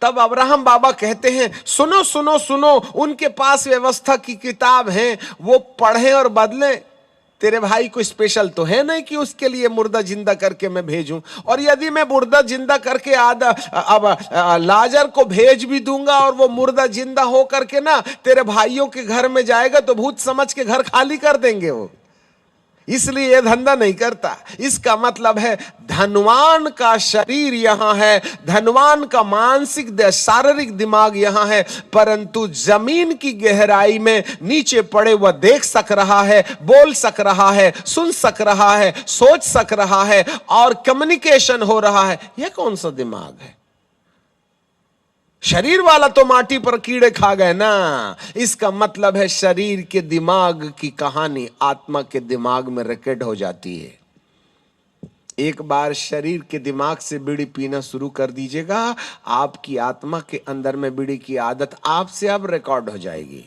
तब अब्राहम बाबा कहते हैं सुनो सुनो सुनो, उनके पास व्यवस्था की किताब है, वो पढ़ें और बदलें। तेरे भाई को स्पेशल तो है नहीं कि उसके लिए मुर्दा जिंदा करके मैं भेजूं, और यदि मैं मुर्दा जिंदा करके अब लाजर को भेज भी दूंगा और वो मुर्दा जिंदा हो करके ना तेरे भाइयों के घर में जाएगा तो भूत समझ के घर खाली कर देंगे वो, इसलिए ये धंधा नहीं करता। इसका मतलब है धनवान का शरीर यहां है, धनवान का मानसिक शारीरिक दिमाग यहां है, परंतु जमीन की गहराई में नीचे पड़े वह देख सक रहा है, बोल सक रहा है, सुन सक रहा है, सोच सक रहा है और कम्युनिकेशन हो रहा है। यह कौन सा दिमाग है? शरीर वाला तो माटी पर कीड़े खा गए ना। इसका मतलब है शरीर के दिमाग की कहानी आत्मा के दिमाग में रिकॉर्ड हो जाती है। एक बार शरीर के दिमाग से बीड़ी पीना शुरू कर दीजिएगा, आपकी आत्मा के अंदर में बीड़ी की आदत आपसे अब रिकॉर्ड हो जाएगी।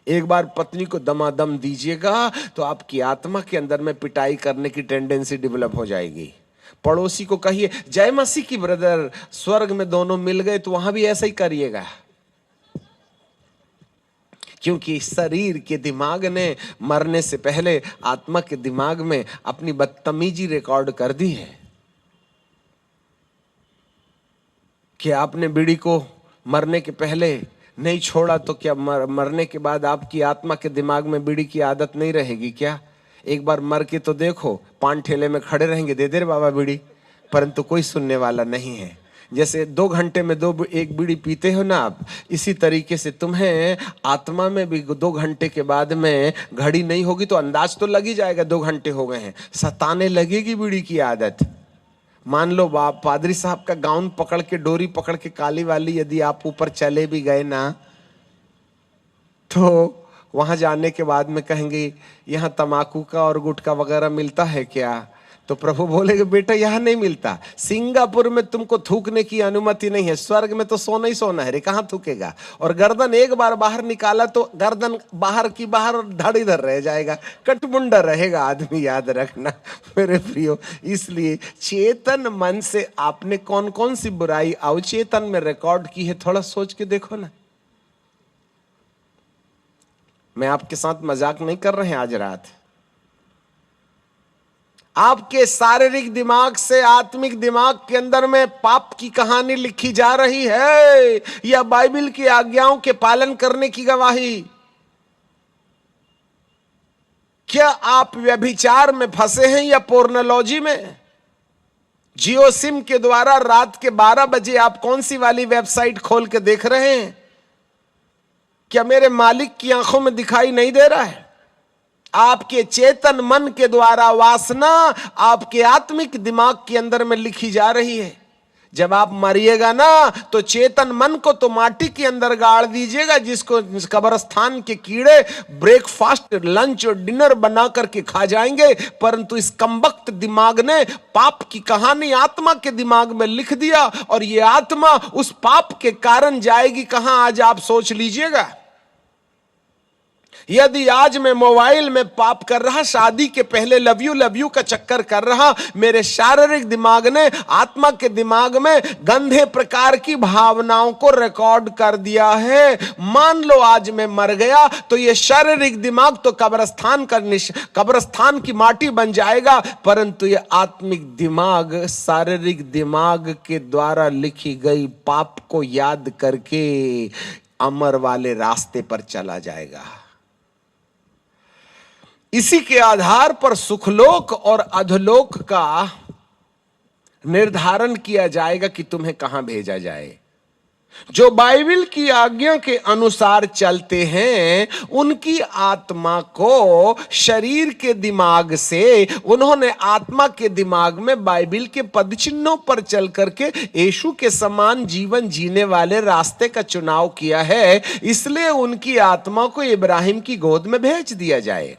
एक बार पत्नी को दमादम दीजिएगा तो आपकी आत्मा के अंदर में पिटाई करने की टेंडेंसी डेवलप हो जाएगी। पड़ोसी को कहिए जय मसीह की ब्रदर, स्वर्ग में दोनों मिल गए तो वहां भी ऐसा ही करिएगा, क्योंकि शरीर के दिमाग ने मरने से पहले आत्मा के दिमाग में अपनी बदतमीजी रिकॉर्ड कर दी है कि आपने बीड़ी को मरने के पहले नहीं छोड़ा तो क्या मरने के बाद आपकी आत्मा के दिमाग में बीड़ी की आदत नहीं रहेगी क्या? एक बार मर के तो देखो, पान ठेले में खड़े रहेंगे, दे दे रे बाबा बीड़ी, परंतु कोई सुनने वाला नहीं है। जैसे 2 घंटे में एक बीड़ी पीते हो ना आप, इसी तरीके से तुम्हें आत्मा में भी 2 घंटे के बाद में घड़ी नहीं होगी तो अंदाज तो लग ही जाएगा 2 घंटे हो गए हैं, सताने लगेगी बीड़ी की आदत। मान लो बाप पादरी साहब का गाउन पकड़ के, डोरी पकड़ के काली वाली यदि आप ऊपर चले भी गए ना, तो वहां जाने के बाद में कहेंगे यहाँ तमाकू का और गुटखा वगैरह मिलता है क्या? तो प्रभु बोलेगे बेटा यहाँ नहीं मिलता, सिंगापुर में तुमको थूकने की अनुमति नहीं है, स्वर्ग में तो सोना ही सोना है रे, कहाँ थूकेगा? और गर्दन एक बार बाहर निकाला तो गर्दन बाहर की बाहर, धड़ इधर रह जाएगा, कटमुंडा रहेगा आदमी, याद रखना मेरे प्रियो। इसलिए चेतन मन से आपने कौन कौन सी बुराई अवचेतन में रिकॉर्ड की है, थोड़ा सोच के देखो ना। मैं आपके साथ मजाक नहीं कर रहे हैं आज रात। आपके शारीरिक दिमाग से आत्मिक दिमाग के अंदर में पाप की कहानी लिखी जा रही है, या बाइबल की आज्ञाओं के पालन करने की गवाही? क्या आप व्यभिचार में फंसे हैं या पोर्नोलॉजी में? जियो सिम के द्वारा रात के 12 बजे आप कौन सी वाली वेबसाइट खोल के देख रहे हैं? क्या मेरे मालिक की आंखों में दिखाई नहीं दे रहा है? आपके चेतन मन के द्वारा वासना आपके आत्मिक दिमाग के अंदर में लिखी जा रही है। जब आप मरिएगा ना तो चेतन मन को तो माटी के अंदर गाड़ दीजिएगा, जिसको कब्रिस्तान के कीड़े ब्रेकफास्ट, लंच और डिनर बना करके खा जाएंगे, परंतु इस कमबख्त दिमाग ने पाप की कहानी आत्मा के दिमाग में लिख दिया, और ये आत्मा उस पाप के कारण जाएगी कहां, आज आप सोच लीजिएगा। यदि आज मैं मोबाइल में पाप कर रहा, शादी के पहले लव यू का चक्कर कर रहा, मेरे शारीरिक दिमाग ने आत्मा के दिमाग में गंदे प्रकार की भावनाओं को रिकॉर्ड कर दिया है। मान लो आज मैं मर गया तो ये शारीरिक दिमाग तो कब्रिस्तान की माटी बन जाएगा, परंतु ये आत्मिक दिमाग शारीरिक दिमाग के द्वारा लिखी गई पाप को याद करके अमर वाले रास्ते पर चला जाएगा। इसी के आधार पर सुखलोक और अधोलोक का निर्धारण किया जाएगा कि तुम्हें कहां भेजा जाए। जो बाइबल की आज्ञा के अनुसार चलते हैं, उनकी आत्मा को शरीर के दिमाग से उन्होंने आत्मा के दिमाग में बाइबल के पद चिन्हों पर चल करके यीशु के समान जीवन जीने वाले रास्ते का चुनाव किया है। इसलिए उनकी आत्मा को इब्राहिम की गोद में भेज दिया जाए।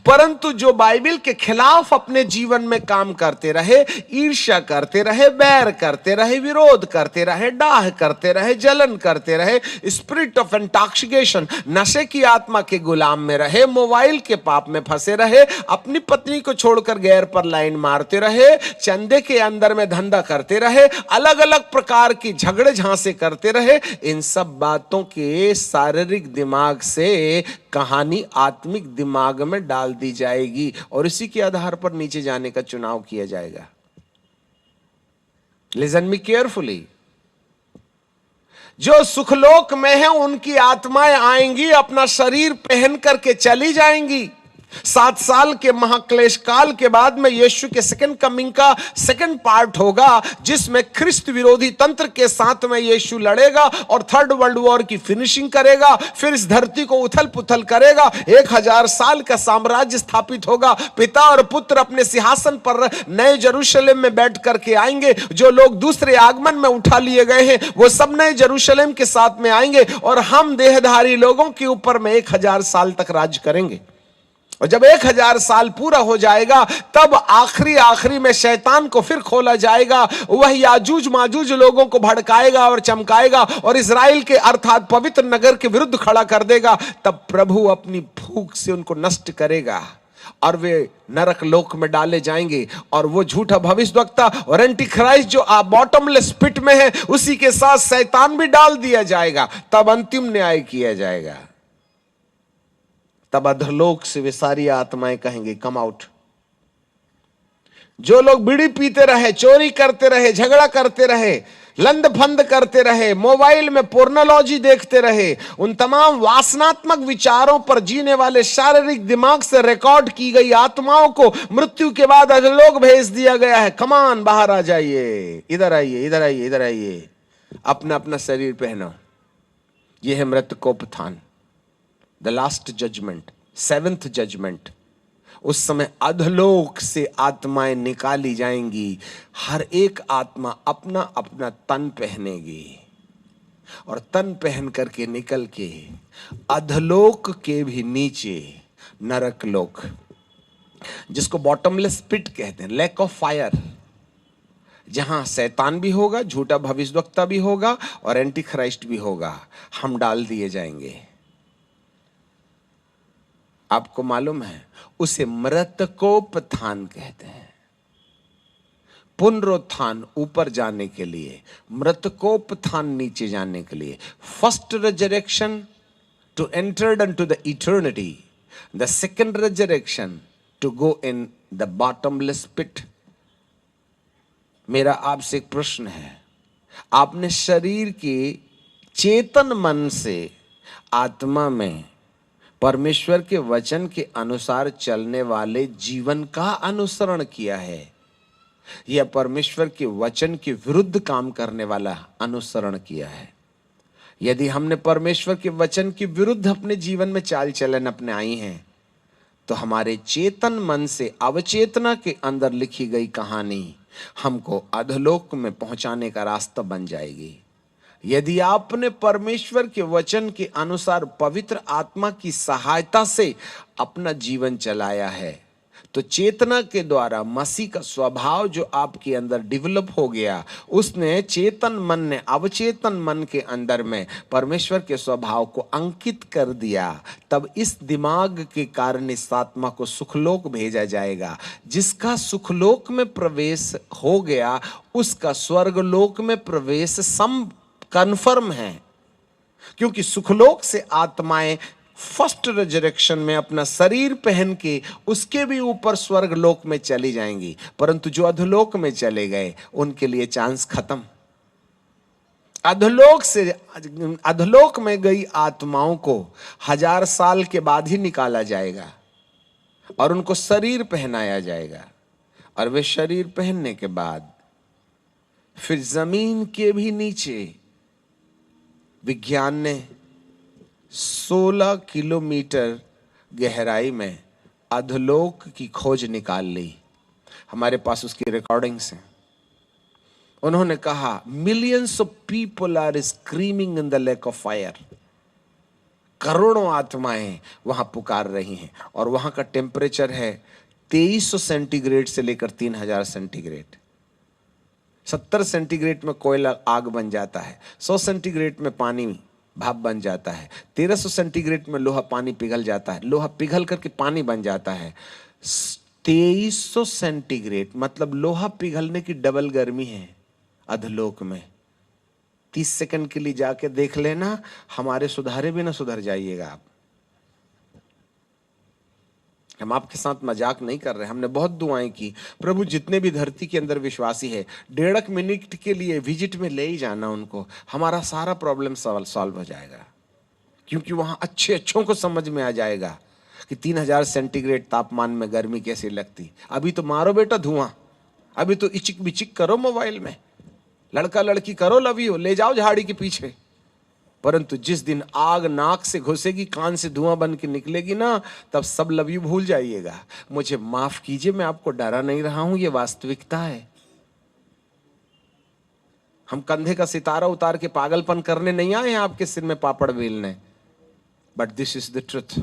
परंतु जो बाइबल के खिलाफ अपने जीवन में काम करते रहे, ईर्ष्या करते रहे, बैर करते रहे, विरोध करते रहे, डाह करते रहे, जलन करते रहे, स्पिरिट ऑफ इंटॉक्सिकेशन, नशे की आत्मा के गुलाम में रहे, मोबाइल के पाप में फंसे रहे, अपनी पत्नी को छोड़कर गैर पर लाइन मारते रहे, चंदे के अंदर में धंधा करते रहे, अलग अलग प्रकार की झगड़े झांसे करते रहे, इन सब बातों के शारीरिक दिमाग से कहानी आत्मिक दिमाग में डाल दी जाएगी और इसी के आधार पर नीचे जाने का चुनाव किया जाएगा। Listen me carefully. जो सुखलोक में है उनकी आत्माएं आएंगी, अपना शरीर पहन करके चली जाएंगी। 7 साल के महाक्लेश काल के बाद में यीशु के सेकंड कमिंग का सेकंड पार्ट होगा, जिसमें ख्रिस्त विरोधी तंत्र के साथ में यीशु लड़ेगा और थर्ड वर्ल्ड वॉर की फिनिशिंग करेगा, फिर इस धरती को उथल पुथल करेगा, 1000 साल का साम्राज्य स्थापित होगा। पिता और पुत्र अपने सिंहासन पर नए यरूशलेम में बैठ करके आएंगे। जो लोग दूसरे आगमन में उठा लिए गए हैं वो सब नए यरूशलेम के साथ में आएंगे और हम देहधारी लोगों के ऊपर में 1000 साल तक राज करेंगे। और जब 1000 साल पूरा हो जाएगा तब आखिरी में शैतान को फिर खोला जाएगा। वह याजूज माजूज लोगों को भड़काएगा और चमकाएगा और इजराइल के अर्थात पवित्र नगर के विरुद्ध खड़ा कर देगा। तब प्रभु अपनी भूख से उनको नष्ट करेगा और वे नरक लोक में डाले जाएंगे। और वो झूठा भविष्यवक्ता और एंटी क्राइस्ट जो बॉटमलेस पिट में है उसी के साथ शैतान भी डाल दिया जाएगा। तब अंतिम न्याय किया जाएगा। तब अधोलोक से वे सारी आत्माएं कहेंगे कम आउट। जो लोग बीड़ी पीते रहे, चोरी करते रहे, झगड़ा करते रहे, लंद फंद करते रहे, मोबाइल में पोर्नोलॉजी देखते रहे, उन तमाम वासनात्मक विचारों पर जीने वाले शारीरिक दिमाग से रिकॉर्ड की गई आत्माओं को मृत्यु के बाद अधोलोक भेज दिया गया है। कमान बाहर आ जाइए, इधर आइए, इधर आइए, इधर आइए, अपना अपना शरीर पहनो। यह है मृतकोपत्थान, the last judgment, 7th judgment. उस समय अधोलोक से आत्माएं निकाली जाएंगी। हर एक आत्मा अपना अपना तन पहनेगी और तन पहन करके निकल के अधोलोक के भी नीचे नरक लोक, जिसको बॉटमलेस पिट कहते हैं, लैक ऑफ फायर, जहां शैतान भी होगा, झूठा भविष्यवक्ता भी होगा और एंटी क्राइस्ट भी होगा, हम डाल दिए जाएंगे। आपको मालूम है उसे मृतकोपत्थान कहते हैं। पुनरुत्थान ऊपर जाने के लिए, मृतकोपत्थान नीचे जाने के लिए। First resurrection to enter into the eternity, the second resurrection to go in the bottomless pit. मेरा आपसे एक प्रश्न है, आपने शरीर के चेतन मन से आत्मा में परमेश्वर के वचन के अनुसार चलने वाले जीवन का अनुसरण किया है या परमेश्वर के वचन के विरुद्ध काम करने वाला अनुसरण किया है? यदि हमने परमेश्वर के वचन के विरुद्ध अपने जीवन में चाल चलन अपनाई हैं तो हमारे चेतन मन से अवचेतना के अंदर लिखी गई कहानी हमको अधोलोक में पहुंचाने का रास्ता बन जाएगी। यदि आपने परमेश्वर के वचन के अनुसार पवित्र आत्मा की सहायता से अपना जीवन चलाया है तो चेतना के द्वारा मसीह का स्वभाव जो आपके अंदर डेवलप हो गया, उसने चेतन मन ने अवचेतन मन के अंदर में परमेश्वर के स्वभाव को अंकित कर दिया। तब इस दिमाग के कारण इस आत्मा को सुखलोक भेजा जाएगा। जिसका सुखलोक में प्रवेश हो गया उसका स्वर्गलोक में प्रवेश कन्फर्म है, क्योंकि सुखलोक से आत्माएं फर्स्ट रिजरेक्शन में अपना शरीर पहन के उसके भी ऊपर स्वर्गलोक में चली जाएंगी। परंतु जो अधोलोक में चले गए उनके लिए चांस खत्म। अधोलोक में गई आत्माओं को 1000 साल के बाद ही निकाला जाएगा और उनको शरीर पहनाया जाएगा। और वे शरीर पहनने के बाद फिर जमीन के भी नीचे विज्ञान ने 16 किलोमीटर गहराई में अधोलोक की खोज निकाल ली। हमारे पास उसकी रिकॉर्डिंग्स हैं। उन्होंने कहा millions of people are screaming in the lake of fire. करोड़ों आत्माएं वहां पुकार रही हैं, और वहां का टेम्परेचर है 2300 सेंटीग्रेड से लेकर 3000 सेंटीग्रेड। 70 सेंटीग्रेड में कोयला आग बन जाता है, 100 सेंटीग्रेड में पानी भाप बन जाता है, 1300 सेंटीग्रेड में लोहा पानी पिघल जाता है, लोहा पिघल करके पानी बन जाता है। 2300 सेंटीग्रेड मतलब लोहा पिघलने की डबल गर्मी है अधलोक में। 30 सेकंड के लिए जाके देख लेना, हमारे सुधारे भी ना सुधर जाइएगा आप। हम आपके साथ मजाक नहीं कर रहे, हमने बहुत दुआएं की, प्रभु जितने भी धरती के अंदर विश्वासी है 1.5 मिनट के लिए विजिट में ले ही जाना उनको, हमारा सारा प्रॉब्लम सॉल्व हो जाएगा। क्योंकि वहां अच्छों को समझ में आ जाएगा कि 3000 सेंटीग्रेड तापमान में गर्मी कैसी लगती। अभी तो मारो बेटा धुआं, अभी तो इचिक बिचिक करो मोबाइल में, लड़का लड़की करो लव यू, ले जाओ झाड़ी के पीछे। परंतु जिस दिन आग नाक से घुसेगी, कान से धुआं बन के निकलेगी ना, तब सब लव यू भूल जाइएगा। मुझे माफ कीजिए, मैं आपको डरा नहीं रहा हूं, ये वास्तविकता है। हम कंधे का सितारा उतार के पागलपन करने नहीं आए हैं आपके सिर में पापड़ बेलने, but this is the truth.